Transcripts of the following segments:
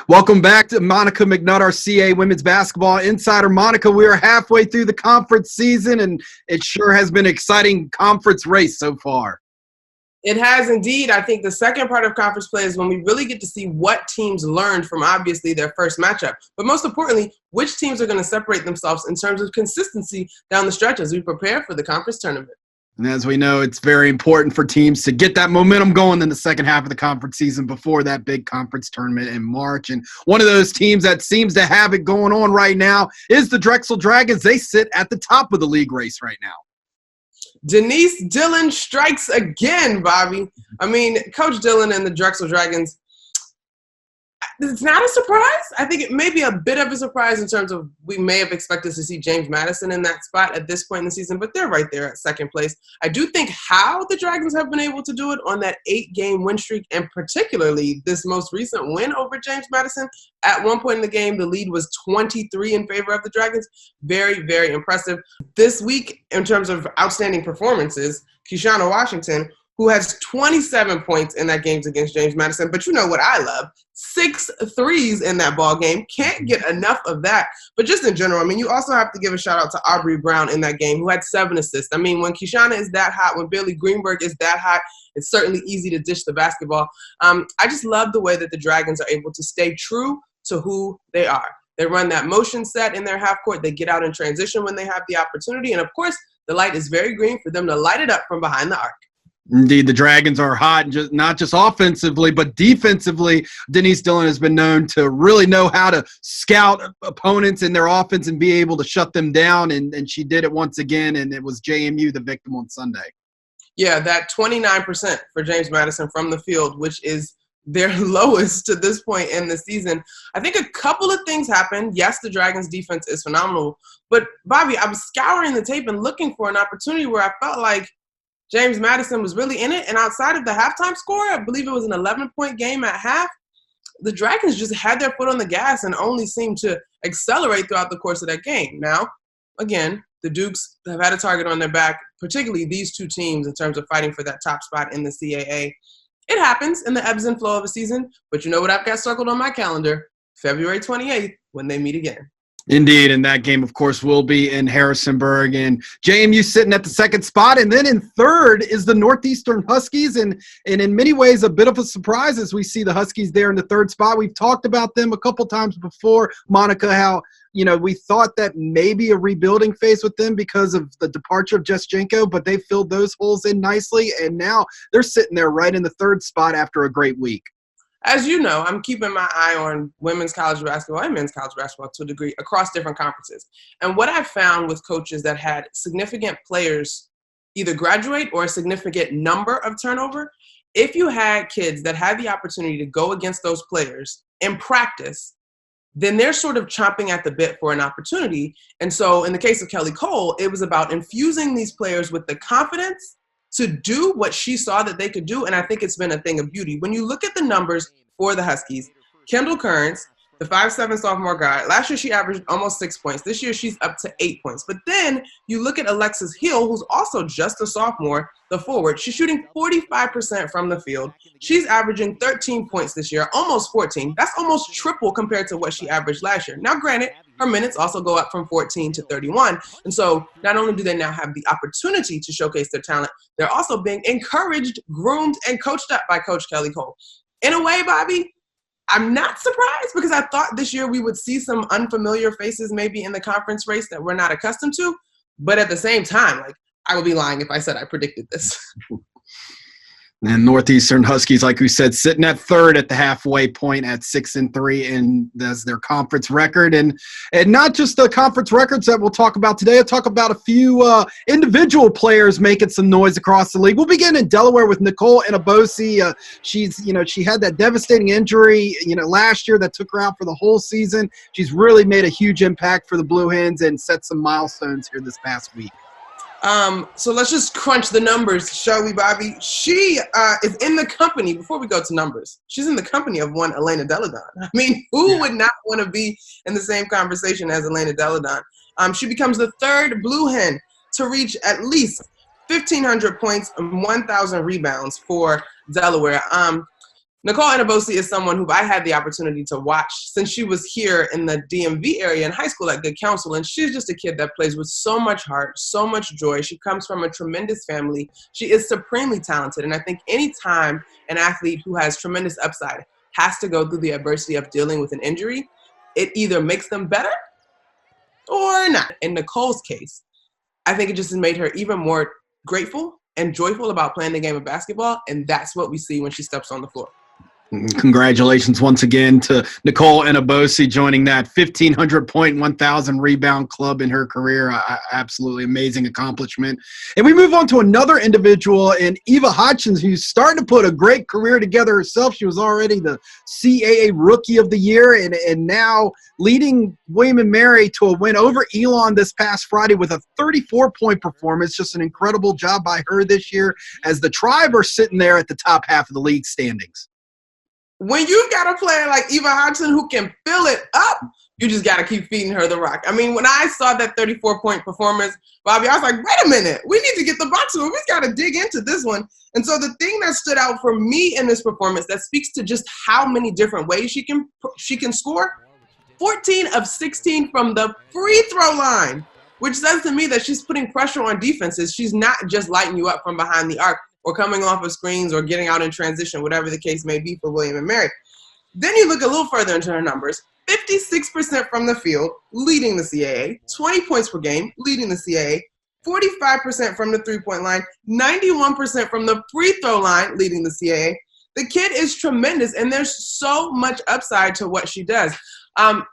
Welcome back to Monica McNutt, our CAA Women's Basketball Insider. Monica, we are halfway through the conference season, and it sure has been an exciting conference race so far. It has indeed. I think the second part of conference play is when we really get to see what teams learned from obviously their first matchup. But most importantly, which teams are going to separate themselves in terms of consistency down the stretch as we prepare for the conference tournament. And as we know, it's very important for teams to get that momentum going in the second half of the conference season before that big conference tournament in March. And one of those teams that seems to have it going on right now is the Drexel Dragons. They sit at the top of the league race right now. Denise Dillon strikes again, Bobby. I mean, Coach Dillon and the Drexel Dragons, it's not a surprise. I think it may be a bit of a surprise in terms of we may have expected to see James Madison in that spot at this point in the season, but they're right there at second place. I do think how the Dragons have been able to do it on that 8-game win streak, and particularly this most recent win over James Madison. At one point in the game, the lead was 23 in favor of the Dragons. Very, very impressive. This week, in terms of outstanding performances, Keishana Washington, who has 27 points in that game against James Madison. But you know what I love? 6 threes in that ball game. Can't get enough of that. But just in general, I mean, you also have to give a shout out to Aubrey Brown in that game, who had 7 assists. I mean, when Keishana is that hot, when Bailey Greenberg is that hot, it's certainly easy to dish the basketball. I just love the way that the Dragons are able to stay true to who they are. They run that motion set in their half court. They get out in transition when they have the opportunity. And, of course, the light is very green for them to light it up from behind the arc. Indeed, the Dragons are hot, not just offensively, but defensively. Denise Dillon has been known to really know how to scout opponents in their offense and be able to shut them down, and she did it once again, and it was JMU the victim on Sunday. Yeah, that 29% for James Madison from the field, which is their lowest to this point in the season. I think a couple of things happened. Yes, the Dragons' defense is phenomenal, but, Bobby, I was scouring the tape and looking for an opportunity where I felt like James Madison was really in it, and outside of the halftime score, I believe it was an 11-point game at half, the Dragons just had their foot on the gas and only seemed to accelerate throughout the course of that game. Now, again, the Dukes have had a target on their back, particularly these two teams in terms of fighting for that top spot in the CAA. It happens in the ebbs and flow of a season, but you know what I've got circled on my calendar? February 28th, when they meet again. Indeed, and that game, of course, will be in Harrisonburg. And JMU sitting at the second spot. And then in third is the Northeastern Huskies. And in many ways, a bit of a surprise as we see the Huskies there in the third spot. We've talked about them a couple times before, Monica, how, you know, we thought that maybe a rebuilding phase with them because of the departure of Jeschenko, but they filled those holes in nicely. And now they're sitting there right in the third spot after a great week. As you know, I'm keeping my eye on women's college basketball and men's college basketball to a degree across different conferences. And what I've found with coaches that had significant players either graduate or a significant number of turnover, if you had kids that had the opportunity to go against those players in practice, then they're sort of chomping at the bit for an opportunity. And so in the case of Kelly Cole, it was about infusing these players with the confidence to do what she saw that they could do, and I think it's been a thing of beauty. When you look at the numbers for the Huskies, Kendall Kearns, the 5'7" sophomore guard, last year she averaged almost 6 points. This year she's up to 8 points. But then you look at Alexis Hill, who's also just a sophomore, the forward. She's shooting 45% from the field. She's averaging 13 points this year, almost 14. That's almost triple compared to what she averaged last year. Now, granted, her minutes also go up from 14 to 31. And so not only do they now have the opportunity to showcase their talent, they're also being encouraged, groomed, and coached up by Coach Kelly Cole. In a way, Bobby, I'm not surprised because I thought this year we would see some unfamiliar faces maybe in the conference race that we're not accustomed to. But at the same time, like, I would be lying if I said I predicted this. And Northeastern Huskies, like we said, sitting at third at the halfway point at 6-3, and that's their conference record. And not just the conference records that we'll talk about today. I'll talk about a few individual players making some noise across the league. We'll begin in Delaware with Nicole Inabosi. She had that devastating injury, last year that took her out for the whole season. She's really made a huge impact for the Blue Hens and set some milestones here this past week. So let's just crunch the numbers, shall we, Bobby? She is in the company, before we go to numbers, she's in the company of one Elena Deladon. I mean, who would not want to be in the same conversation as Elena Deladon? She becomes the third Blue Hen to reach at least 1,500 points and 1,000 rebounds for Delaware. Nicole Anabosi is someone who I had the opportunity to watch since she was here in the DMV area in high school at Good Counsel, and she's just a kid that plays with so much heart, so much joy. She comes from a tremendous family. She is supremely talented, and I think any time an athlete who has tremendous upside has to go through the adversity of dealing with an injury, it either makes them better or not. In Nicole's case, I think it just has made her even more grateful and joyful about playing the game of basketball, and that's what we see when she steps on the floor. Congratulations once again to Nicole Anabosi joining that 1,500 point, 1,000 rebound club in her career. Absolutely amazing accomplishment. And we move on to another individual in Eva Hodgson, who's starting to put a great career together herself. She was already the CAA Rookie of the Year and now leading William & Mary to a win over Elon this past Friday with a 34-point performance. Just an incredible job by her this year as the Tribe are sitting there at the top half of the league standings. When you got a player like Eva Hodgson who can fill it up, you just got to keep feeding her the rock. I mean, when I saw that 34-point performance, Bobby, I was like, wait a minute. We need to get the box score. We've got to dig into this one. And so the thing that stood out for me in this performance that speaks to just how many different ways she can score, 14 of 16 from the free throw line, which says to me that she's putting pressure on defenses. She's not just lighting you up from behind the arc or coming off of screens or getting out in transition, whatever the case may be for William & Mary. Then you look a little further into her numbers, 56% from the field, leading the CAA, 20 points per game, leading the CAA, 45% from the three-point line, 91% from the free throw line, leading the CAA. The kid is tremendous, and there's so much upside to what she does.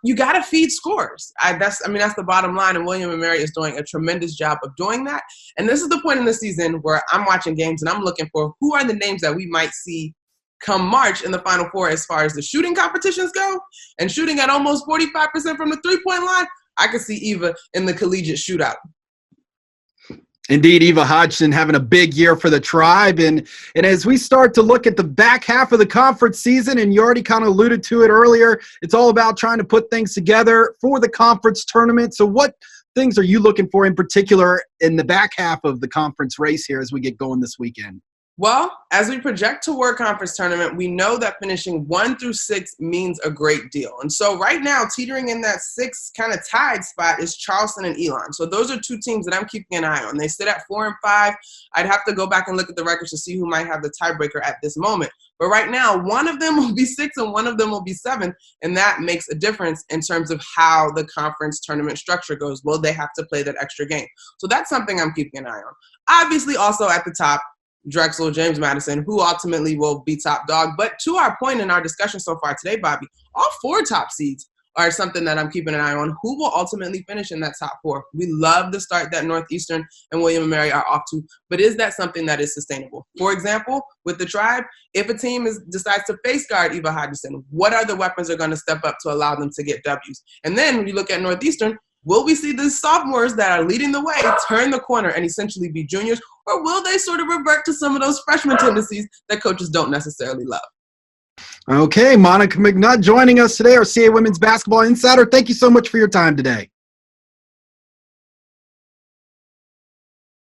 You got to feed scores. That's the bottom line, and William & Mary is doing a tremendous job of doing that. And this is the point in the season where I'm watching games and I'm looking for who are the names that we might see come March in the Final Four as far as the shooting competitions go. And shooting at almost 45% from the three-point line, I could see Eva in the collegiate shootout. Indeed, Eva Hodgson having a big year for the Tribe. And as we start to look at the back half of the conference season, and you already kind of alluded to it earlier, it's all about trying to put things together for the conference tournament. So what things are you looking for in particular in the back half of the conference race here as we get going this weekend? Well, as we project toward conference tournament, we know that finishing 1 through 6 means a great deal. And so right now, teetering in that 6 kind of tied spot is Charleston and Elon. So those are two teams that I'm keeping an eye on. They sit at 4 and 5. I'd have to go back and look at the records to see who might have the tiebreaker at this moment. But right now, one of them will be 6 and one of them will be 7. And that makes a difference in terms of how the conference tournament structure goes. Will they have to play that extra game? So that's something I'm keeping an eye on. Obviously, also at the top, Drexel, James Madison, who ultimately will be top dog. But to our point in our discussion so far today, Bobby, all 4 top seeds are something that I'm keeping an eye on. Who will ultimately finish in that top 4? We love the start that Northeastern and William & Mary are off to, but is that something that is sustainable? For example, with the Tribe, if a team decides to face guard Eva Hodgson, what other weapons are going to step up to allow them to get W's? And then when you look at Northeastern, will we see the sophomores that are leading the way turn the corner and essentially be juniors, or will they sort of revert to some of those freshman tendencies that coaches don't necessarily love? Okay, Monica McNutt joining us today, our CAA Women's Basketball Insider. Thank you so much for your time today.